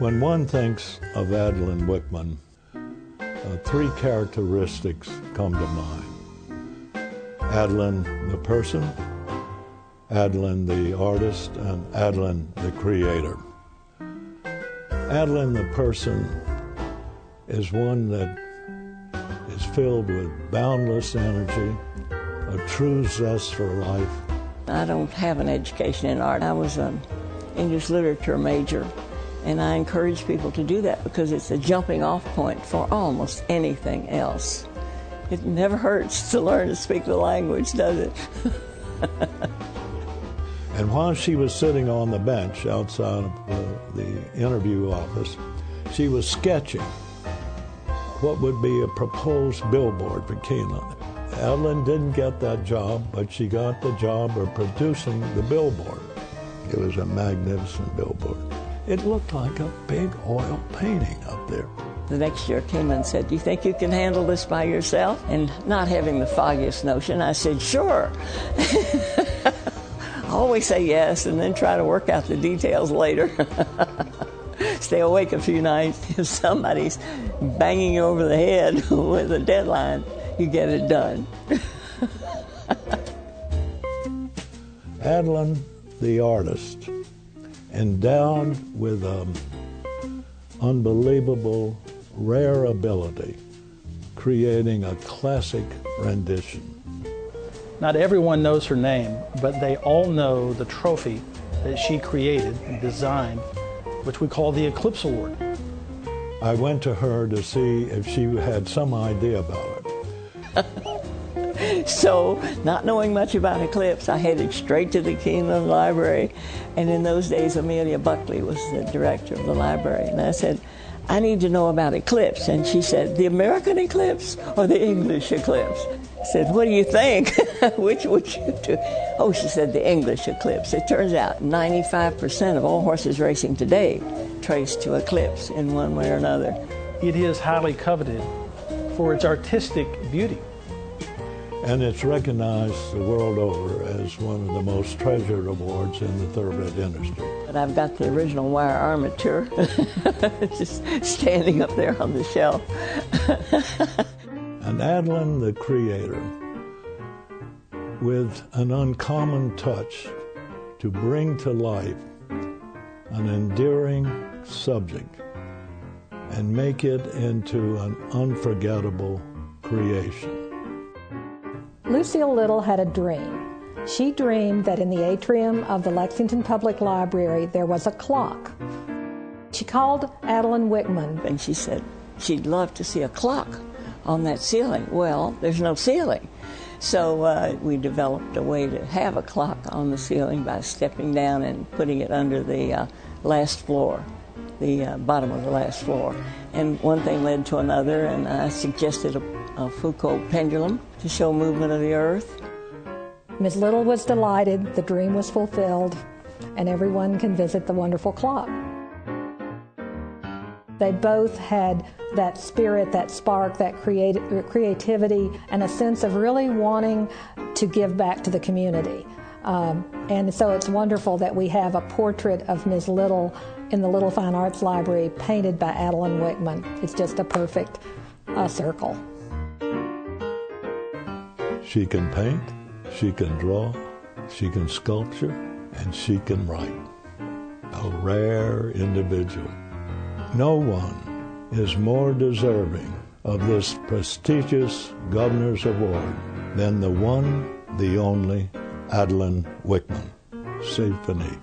When one thinks of Adalin Wichman, three characteristics come to mind. Adalin the person, Adalin the artist, and Adalin the creator. Adalin the person is one that is filled with boundless energy, a true zest for life. I don't have an education in art. I was an English literature major, and I encourage people to do that because it's a jumping off point for almost anything else. It never hurts to learn to speak the language, does it? And while she was sitting on the bench outside of the interview office, she was sketching what would be a proposed billboard for Keeneland. Adalin didn't get that job, but she got the job of producing the billboard. It was a magnificent billboard. It looked like a big oil painting up there. The next year came and said, "Do you think you can handle this by yourself?" And not having the foggiest notion, I said, "Sure." I always say yes and then try to work out the details later. Stay awake a few nights. If somebody's banging you over the head with a deadline, you get it done. Adalin, the artist, endowed with an unbelievable, rare ability, creating a classic rendition. Not everyone knows her name, but they all know the trophy that she created and designed, which we call the Eclipse Award. I went to her to see if she had some idea about it. So, not knowing much about Eclipse, I headed straight to the Keeneland Library, and in those days Amelia Buckley was the director of the library, and I said, "I need to know about Eclipse," and she said, "The American eclipse or the English eclipse?" I said, "What do you think? Which would you do?" "Oh," she said, "the English eclipse." It turns out 95% of all horses racing today trace to Eclipse in one way or another. It is highly coveted for its artistic beauty. And it's recognized the world over as one of the most treasured awards in the thoroughbred industry. But I've got the original wire armature just standing up there on the shelf. And Adalin, the creator, with an uncommon touch to bring to life an endearing subject and make it into an unforgettable creation. Lucille Little had a dream. She dreamed that in the atrium of the Lexington Public Library there was a clock. She called Adalin Wichman. And she said she'd love to see a clock on that ceiling. Well, there's no ceiling. So we developed a way to have a clock on the ceiling by stepping down and putting it under the last floor, the bottom of the last floor. And one thing led to another, and I suggested a Foucault pendulum to show movement of the earth. Ms. Little was delighted, the dream was fulfilled, and everyone can visit the wonderful clock. They both had that spirit, that spark, that creativity, and a sense of really wanting to give back to the community. And so it's wonderful that we have a portrait of Ms. Little in the Little Fine Arts Library painted by Adalin Wichman. It's just a perfect circle. She can paint, she can draw, she can sculpture, and she can write. A rare individual. No one is more deserving of this prestigious Governor's Award than the one, the only Adalin Wichman. C'est fini.